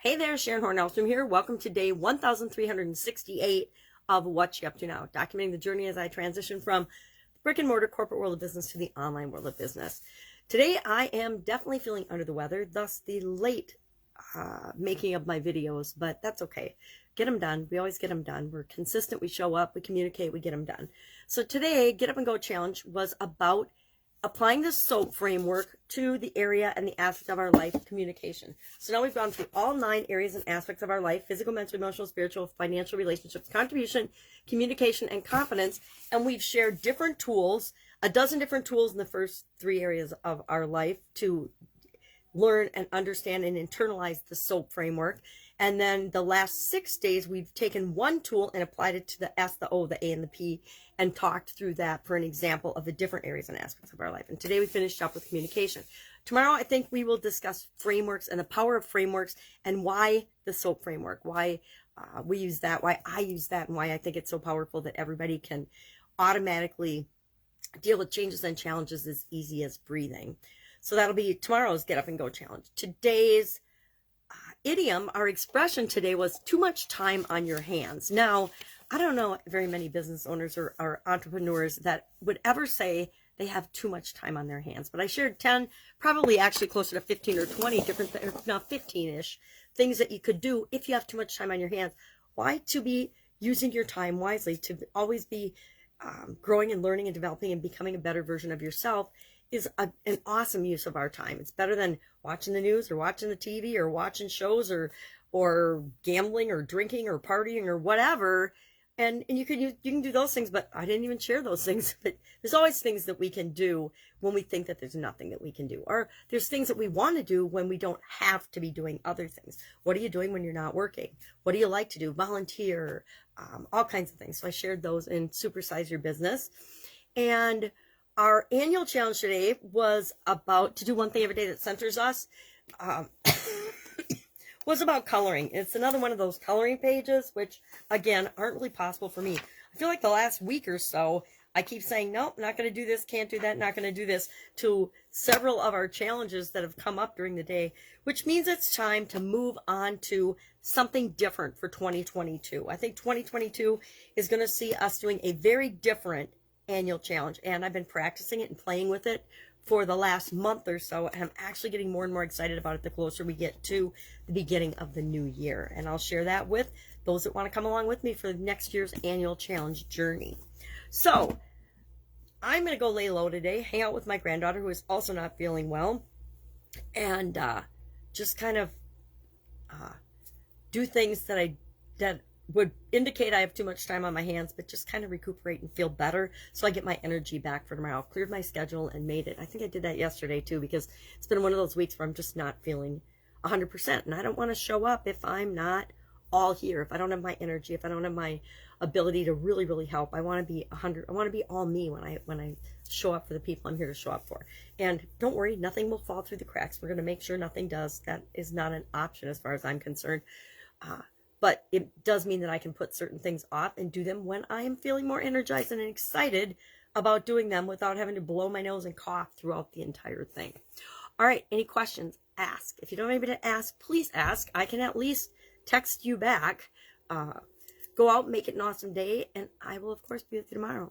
Hey there, Sharon Horne-Ellstrom here. Welcome to day 1368 of What You Up To Now, documenting the journey as I transition from the brick and mortar corporate world of business to the online world of business. Today, I am definitely feeling under the weather, thus the late making of my videos, but that's okay. Get them done. We always get them done. We're consistent. We show up. We communicate. We get them done. So today, Get Up and Go Challenge was about applying the SOAP framework to the area and the aspect of our life, communication. So now we've gone through all 9 areas and aspects of our life: physical, mental, emotional, spiritual, financial, relationships, contribution, communication, and confidence. And we've shared different tools, a dozen different tools in the first 3 areas of our life to learn and understand and internalize the SOAP framework. And then the last 6 days, we've taken one tool and applied it to the S, the O, the A, and the P, and talked through that for an example of the different areas and aspects of our life. And today we finished up with communication. Tomorrow, I think we will discuss frameworks and the power of frameworks and why the SOAP framework, why we use that, why I use that, and why I think it's so powerful that everybody can automatically deal with changes and challenges as easy as breathing. So that'll be tomorrow's Get Up and Go Challenge. Today's idiom, our expression today, was too much time on your hands. Now, I don't know very many business owners or entrepreneurs that would ever say they have too much time on their hands, but I shared 10, probably actually closer to 15 or 20 different, now 15-ish things that you could do if you have too much time on your hands. Why? To be using your time wisely, to always be growing and learning and developing and becoming a better version of yourself is an awesome use of our time. It's better than watching the news or watching the TV or watching shows or gambling or drinking or partying or whatever. And you can do those things, but I didn't even share those things. But there's always things that we can do when we think that there's nothing that we can do. Or there's things that we want to do when we don't have to be doing other things. What are you doing when you're not working? What do you like to do? Volunteer, all kinds of things. So I shared those in Supersize Your Business. And our annual challenge today was about to do one thing every day that centers us. Was about coloring. It's another one of those coloring pages, which again aren't really possible for me. I feel like the last week or so, I keep saying, nope, not going to do this, can't do that, not going to do this, to several of our challenges that have come up during the day, which means it's time to move on to something different for 2022. I think 2022 is going to see us doing a very different annual challenge, and I've been practicing it and playing with it for the last month or so, and I'm actually getting more and more excited about it the closer we get to the beginning of the new year. And I'll share that with those that want to come along with me for next year's annual challenge journey. So I'm going to go lay low today, hang out with my granddaughter, who is also not feeling well, and just kind of do things that would indicate I have too much time on my hands, but just kind of recuperate and feel better so I get my energy back for tomorrow. Cleared my schedule and made it. I think I did that yesterday too, because it's been one of those weeks where I'm just not feeling 100%. And I don't want to show up if I'm not all here, if I don't have my energy, if I don't have my ability to really, really help. I want to be 100. I want to be all me when I show up for the people I'm here to show up for. And don't worry, nothing will fall through the cracks. We're going to make sure nothing does. That is not an option as far as I'm concerned. But it does mean that I can put certain things off and do them when I am feeling more energized and excited about doing them without having to blow my nose and cough throughout the entire thing. All right, any questions? Ask. If you don't have anybody to ask, please ask. I can at least text you back. Go out, make it an awesome day, and I will, of course, be with you tomorrow.